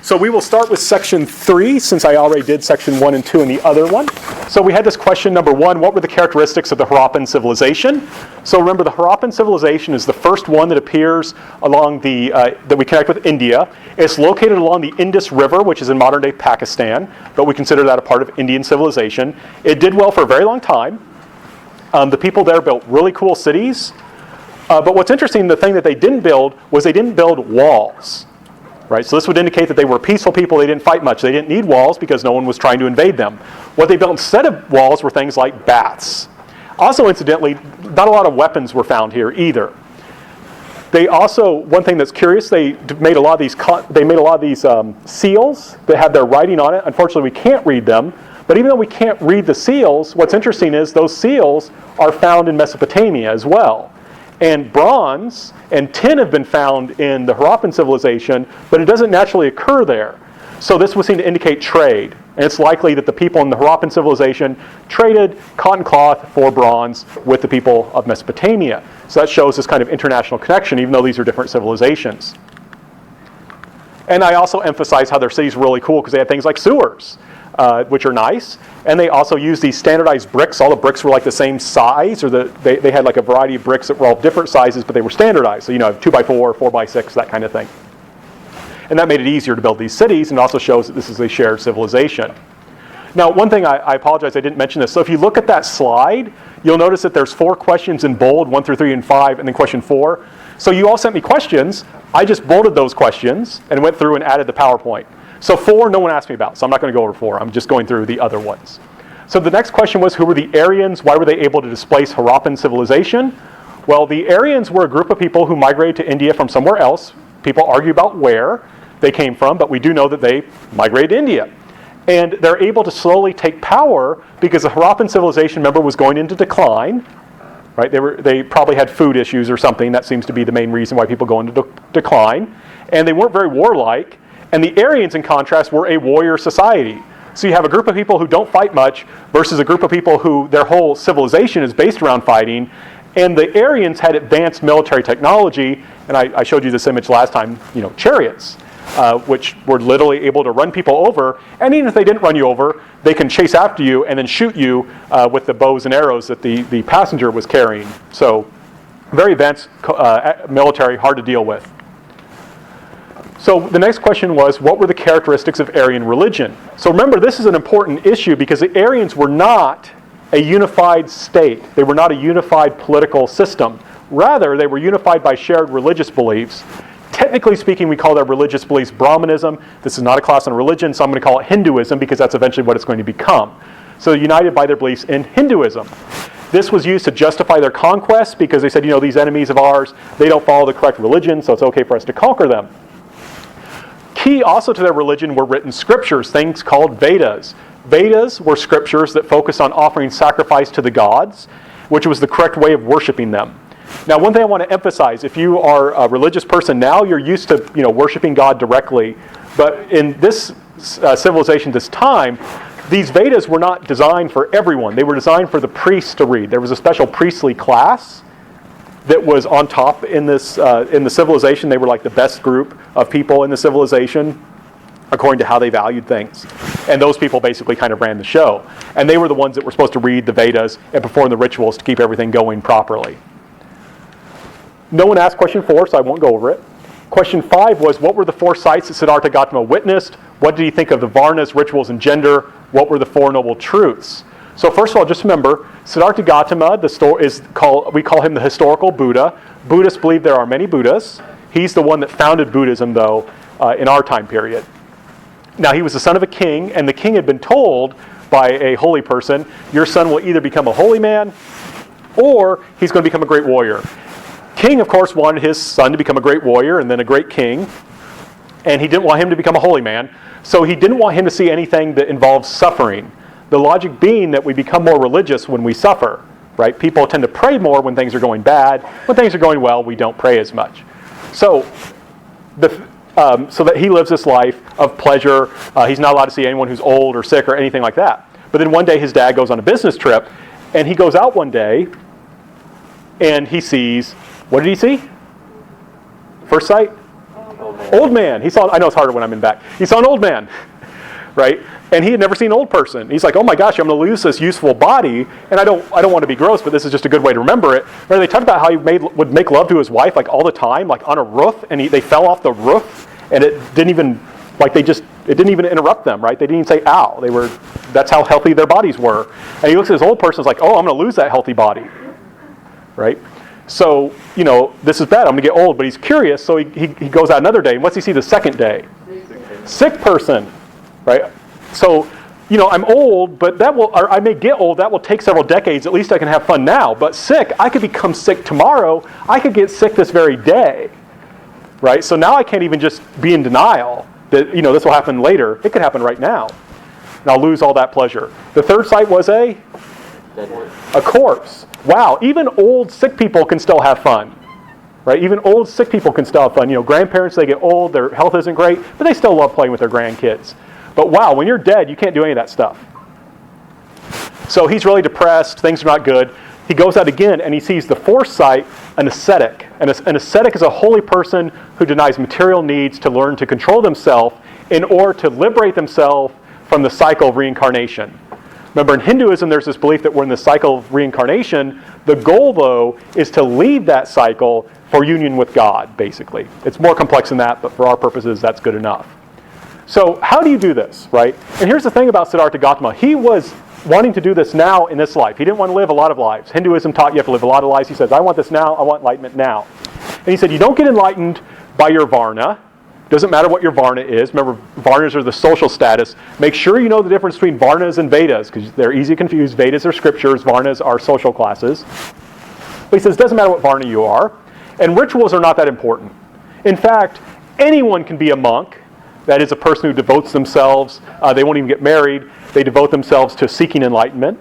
So we will start with section 3, since I already did section 1 and 2 in the other one. So we had this question number 1, what were the characteristics of the Harappan Civilization? So remember, the Harappan Civilization is the first one that appears along the, that we connect with India. It's located along the Indus River, which is in modern-day Pakistan, but we consider that a part of Indian civilization. It did well for a very long time. The people there built really cool cities. But what's interesting, the thing that they didn't build was they didn't build walls. Right? So this would indicate that they were peaceful people. They didn't fight much. They didn't need walls because no one was trying to invade them. What they built instead of walls were things like baths. Also, incidentally, not a lot of weapons were found here either. They also, one thing that's curious, they made a lot of these seals that had their writing on it. Unfortunately, we can't read them. But even though we can't read the seals, what's interesting is those seals are found in Mesopotamia as well. And bronze and tin have been found in the Harappan civilization, but it doesn't naturally occur there. So this would seem to indicate trade. And it's likely that the people in the Harappan civilization traded cotton cloth for bronze with the people of Mesopotamia. So that shows this kind of international connection, even though these are different civilizations. And I also emphasize how their cities were really cool because they had things like sewers, which are nice. And they also used these standardized bricks. All the bricks were like the same size, or they had like a variety of bricks that were all different sizes, but they were standardized. So 2x4, 4x6, that kind of thing. And that made it easier to build these cities, and also shows that this is a shared civilization. Now, one thing, I apologize I didn't mention this. So if you look at that slide, you'll notice that there's 4 questions in bold, 1 through 3 and 5, and then question 4. So you all sent me questions. I just bolded those questions and went through and added the PowerPoint. So 4, no one asked me about, so I'm not going to go over 4. I'm just going through the other ones. So the next question was, who were the Aryans? Why were they able to displace Harappan civilization? Well, the Aryans were a group of people who migrated to India from somewhere else. People argue about where they came from, but we do know that they migrated to India. And they're able to slowly take power because the Harappan civilization, remember, was going into decline. Right? They probably had food issues or something. That seems to be the main reason why people go into decline. And they weren't very warlike. And the Aryans, in contrast, were a warrior society. So you have a group of people who don't fight much versus a group of people who their whole civilization is based around fighting. And the Aryans had advanced military technology, and I showed you this image last time, chariots, which were literally able to run people over. And even if they didn't run you over, they can chase after you and then shoot you with the bows and arrows that the passenger was carrying. So very advanced military, hard to deal with. So the next question was, what were the characteristics of Aryan religion? So remember, this is an important issue because the Aryans were not a unified state. They were not a unified political system. Rather, they were unified by shared religious beliefs. Technically speaking, we call their religious beliefs Brahmanism. This is not a class on religion, so I'm going to call it Hinduism because that's eventually what it's going to become. So united by their beliefs in Hinduism. This was used to justify their conquests because they said, these enemies of ours, they don't follow the correct religion, so it's okay for us to conquer them. Key also to their religion were written scriptures, things called Vedas. Vedas were scriptures that focused on offering sacrifice to the gods, which was the correct way of worshiping them. Now, one thing I want to emphasize, if you are a religious person now, you're used to worshiping God directly. But in this civilization, this time, these Vedas were not designed for everyone. They were designed for the priests to read. There was a special priestly class that was on top in this in the civilization. They were like the best group of people in the civilization, according to how they valued things. And those people basically kind of ran the show. And they were the ones that were supposed to read the Vedas and perform the rituals to keep everything going properly. No one asked question 4, so I won't go over it. Question 5 was, what were the 4 sights that Siddhartha Gautama witnessed? What did he think of the Varnas, rituals, and gender? What were the 4 noble truths? So first of all, just remember, Siddhartha Gautama, we call him the historical Buddha. Buddhists believe there are many Buddhas. He's the one that founded Buddhism, though, in our time period. Now, he was the son of a king, and the king had been told by a holy person, your son will either become a holy man, or he's going to become a great warrior. King, of course, wanted his son to become a great warrior and then a great king, and he didn't want him to become a holy man, so he didn't want him to see anything that involves suffering. The logic being that we become more religious when we suffer, right? People tend to pray more when things are going bad. When things are going well, we don't pray as much. So that he lives this life of pleasure. He's not allowed to see anyone who's old or sick or anything like that. But then one day his dad goes on a business trip, and he goes out one day, and he sees, what did he see? First sight? Old man. He saw, I know it's harder when I'm in back. He saw an old man, right? And he had never seen an old person. He's like, oh my gosh, I'm going to lose this useful body, and I don't want to be gross, but this is just a good way to remember it. Remember, they talked about how he would make love to his wife like all the time, like on a roof, and they fell off the roof, and it didn't even interrupt them, right? They didn't even say ow. That's how healthy their bodies were. And he looks at this old person, and is like, oh, I'm going to lose that healthy body, right? So, this is bad. I'm going to get old, but he's curious, so he goes out another day, and what's he see the second day? Sick person, right? So, I'm old, but I may get old. That will take several decades. At least I can have fun now. But sick, I could become sick tomorrow. I could get sick this very day, right? So now I can't even just be in denial that, this will happen later. It could happen right now. And I'll lose all that pleasure. The third sight was a corpse. Wow, even old sick people can still have fun, right? Even old sick people can still have fun. Grandparents, they get old, their health isn't great, but they still love playing with their grandkids. But wow, when you're dead, you can't do any of that stuff. So he's really depressed, things are not good. He goes out again and he sees the fourth sight, an ascetic. And an ascetic is a holy person who denies material needs to learn to control themselves in order to liberate themselves from the cycle of reincarnation. Remember, in Hinduism, there's this belief that we're in the cycle of reincarnation. The goal, though, is to leave that cycle for union with God, basically. It's more complex than that, but for our purposes, that's good enough. So how do you do this, right? And here's the thing about Siddhartha Gautama. He was wanting to do this now in this life. He didn't want to live a lot of lives. Hinduism taught you have to live a lot of lives. He says, I want this now. I want enlightenment now. And he said, you don't get enlightened by your varna. Doesn't matter what your varna is. Remember, varnas are the social status. Make sure you know the difference between varnas and Vedas, because they're easy to confuse. Vedas are scriptures. Varnas are social classes. But he says, it doesn't matter what varna you are. And rituals are not that important. In fact, anyone can be a monk. That is a person who devotes themselves, they won't even get married, they devote themselves to seeking enlightenment.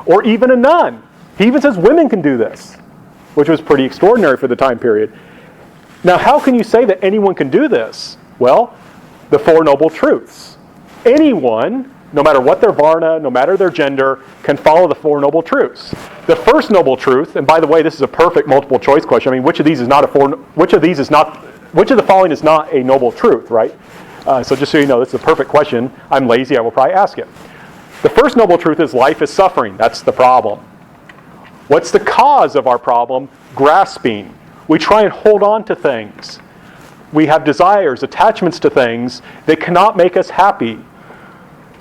Or even a nun. He even says women can do this, which was pretty extraordinary for the time period. Now, how can you say that anyone can do this? Well, the Four Noble Truths. Anyone, no matter what their varna, no matter their gender, can follow the Four Noble Truths. The first noble truth, and by the way, this is a perfect multiple choice question. I mean, which of the following is not a noble truth, right? So just so you know, this is a perfect question. I'm lazy, I will probably ask it. The first noble truth is life is suffering. That's the problem. What's the cause of our problem? Grasping. We try and hold on to things. We have desires, attachments to things that cannot make us happy.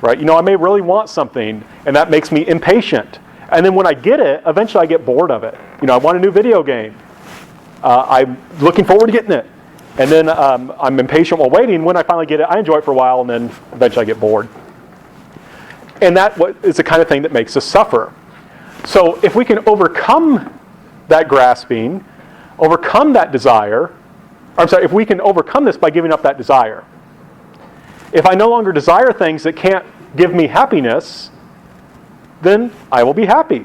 Right? I may really want something, and that makes me impatient. And then when I get it, eventually I get bored of it. I want a new video game. I'm looking forward to getting it. And then I'm impatient while waiting. When I finally get it, I enjoy it for a while, and then eventually I get bored. And that is the kind of thing that makes us suffer. So if we can overcome that grasping, overcome that desire, if we can overcome this by giving up that desire. If I no longer desire things that can't give me happiness, then I will be happy.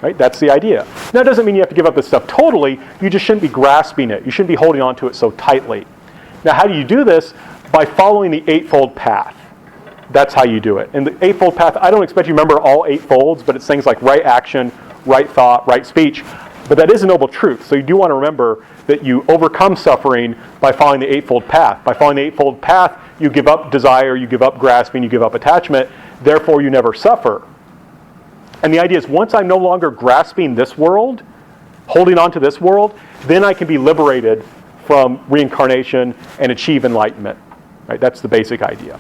Right? That's the idea. Now, it doesn't mean you have to give up this stuff totally. You just shouldn't be grasping it. You shouldn't be holding on to it so tightly. Now, how do you do this? By following the Eightfold Path. That's how you do it. And the Eightfold Path, I don't expect you to remember all 8 folds, but it's things like right action, right thought, right speech. But that is a noble truth. So you do want to remember that you overcome suffering by following the Eightfold Path. By following the Eightfold Path, you give up desire, you give up grasping, you give up attachment. Therefore, you never suffer. And the idea is once I'm no longer grasping this world, holding on to this world, then I can be liberated from reincarnation and achieve enlightenment. Right? That's the basic idea.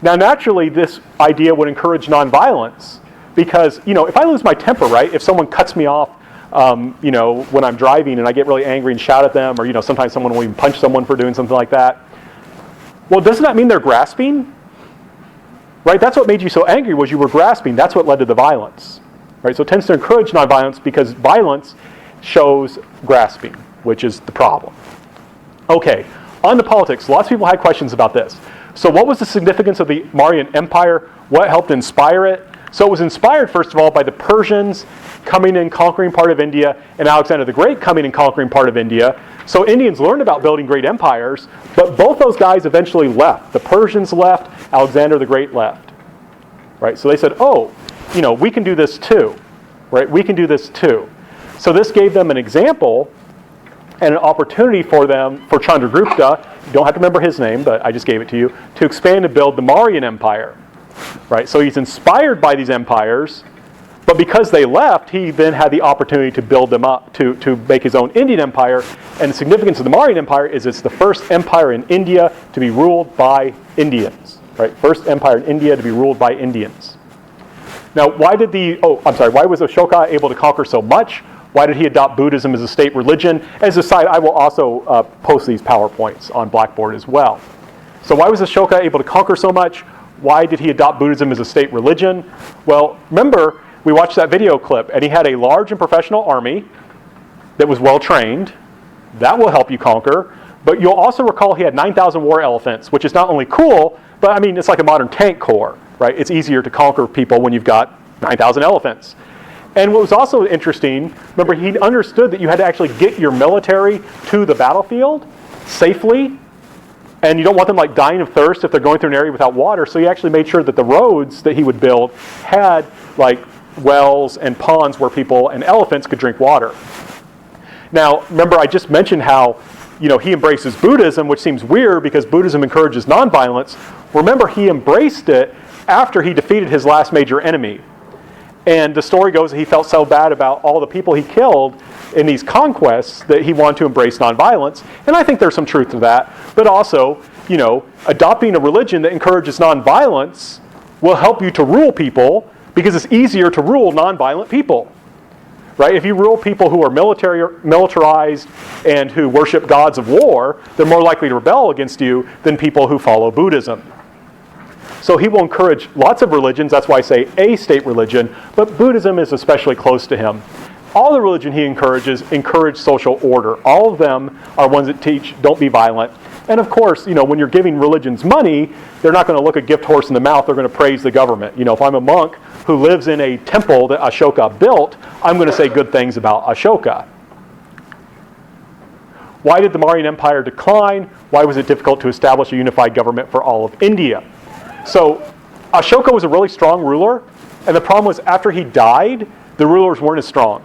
Now, naturally, this idea would encourage nonviolence because, if I lose my temper, right, if someone cuts me off, when I'm driving and I get really angry and shout at them, or, sometimes someone will even punch someone for doing something like that. Well, doesn't that mean they're grasping? Right? That's what made you so angry was you were grasping. That's what led to the violence. Right? So it tends to encourage nonviolence because violence shows grasping, which is the problem. Okay, on to politics. Lots of people had questions about this. So what was the significance of the Mauryan Empire? What helped inspire it? So it was inspired, first of all, by the Persians coming and conquering part of India and Alexander the Great coming and conquering part of India. So Indians learned about building great empires, but both those guys eventually left. The Persians left, Alexander the Great left. Right? So they said, we can do this too. Right? We can do this too. So this gave them an example and an opportunity for them, for Chandragupta, you don't have to remember his name, but I just gave it to you, to expand and build the Mauryan Empire. Right? So he's inspired by these empires, but because they left, he then had the opportunity to build them up, to make his own Indian empire. And the significance of the Mauryan Empire is it's the first empire in India to be ruled by Indians. Right? First empire in India to be ruled by Indians. Now, why was Ashoka able to conquer so much? Why did he adopt Buddhism as a state religion? As a side, I will also post these PowerPoints on Blackboard as well. So why was Ashoka able to conquer so much? Why did he adopt Buddhism as a state religion? Well, remember, we watched that video clip, and he had a large and professional army that was well trained. That will help you conquer. But you'll also recall he had 9,000 war elephants, which is not only cool, but I mean, it's like a modern tank corps, right? It's easier to conquer people when you've got 9,000 elephants. And what was also interesting, remember, he understood that you had to actually get your military to the battlefield safely, and you don't want them like dying of thirst if they're going through an area without water, so he actually made sure that the roads that he would build had like wells and ponds where people and elephants could drink water. Now, remember, I just mentioned how he embraces Buddhism, which seems weird because Buddhism encourages nonviolence. Remember, he embraced it after he defeated his last major enemy. And the story goes that he felt so bad about all the people he killed in these conquests that he wanted to embrace nonviolence. And I think there's some truth to that. But also, adopting a religion that encourages nonviolence will help you to rule people because it's easier to rule nonviolent people. Right? If you rule people who are militarized and who worship gods of war, they're more likely to rebel against you than people who follow Buddhism. So he will encourage lots of religions, that's why I say a state religion, but Buddhism is especially close to him. All the religion he encourage social order. All of them are ones that teach don't be violent. And of course, when you're giving religions money, they're not going to look a gift horse in the mouth, they're going to praise the government. If I'm a monk who lives in a temple that Ashoka built, I'm going to say good things about Ashoka. Why did the Mauryan Empire decline? Why was it difficult to establish a unified government for all of India? So Ashoka was a really strong ruler, and the problem was after he died, the rulers weren't as strong.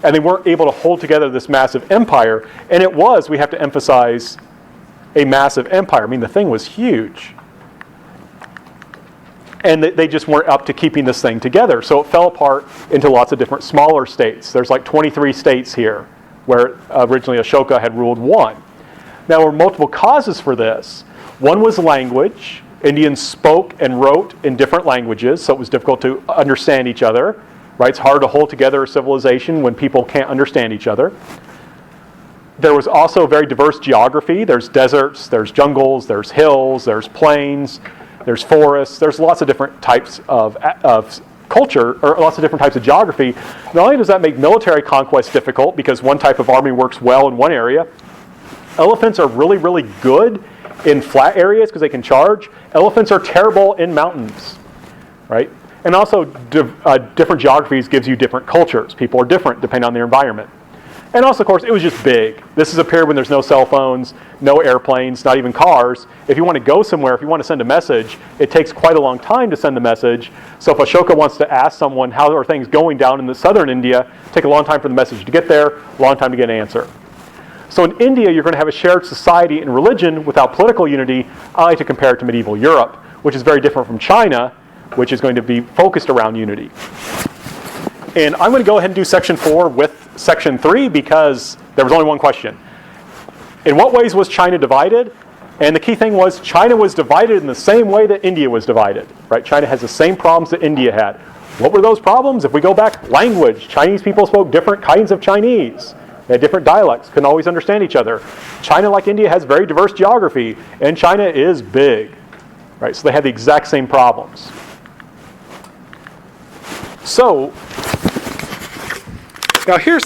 And they weren't able to hold together this massive empire. And it was, we have to emphasize, a massive empire. I mean, the thing was huge. And they just weren't up to keeping this thing together. So it fell apart into lots of different smaller states. There's like 23 states here, where originally Ashoka had ruled one. Now, there were multiple causes for this. One was language. Indians spoke and wrote in different languages, so it was difficult to understand each other. Right? It's hard to hold together a civilization when people can't understand each other. There was also very diverse geography. There's deserts, there's jungles, there's hills, there's plains, there's forests. There's lots of different types of culture, or lots of different types of geography. Not only does that make military conquest difficult, because one type of army works well in one area, elephants are really, really good in flat areas because they can charge. Elephants are terrible in mountains, right? And also, different geographies gives you different cultures. People are different depending on their environment. And also, of course, it was just big. This is a period when there's no cell phones, no airplanes, not even cars. If you want to go somewhere, if you want to send a message, it takes quite a long time to send the message. So if Ashoka wants to ask someone, how are things going down in the southern India, take a long time for the message to get there, a long time to get an answer. So in India, you're going to have a shared society and religion without political unity. I like to compare it to medieval Europe, which is very different from China, which is going to be focused around unity. And I'm going to go ahead and do section 4 with section 3 because there was only one question. In what ways was China divided? And the key thing was China was divided in the same way that India was divided. Right? China has the same problems that India had. What were those problems? If we go back, language. Chinese people spoke different kinds of Chinese. They had different dialects, couldn't always understand each other. China, like India, has very diverse geography, and China is big. Right? So they had the exact same problems. So, now here's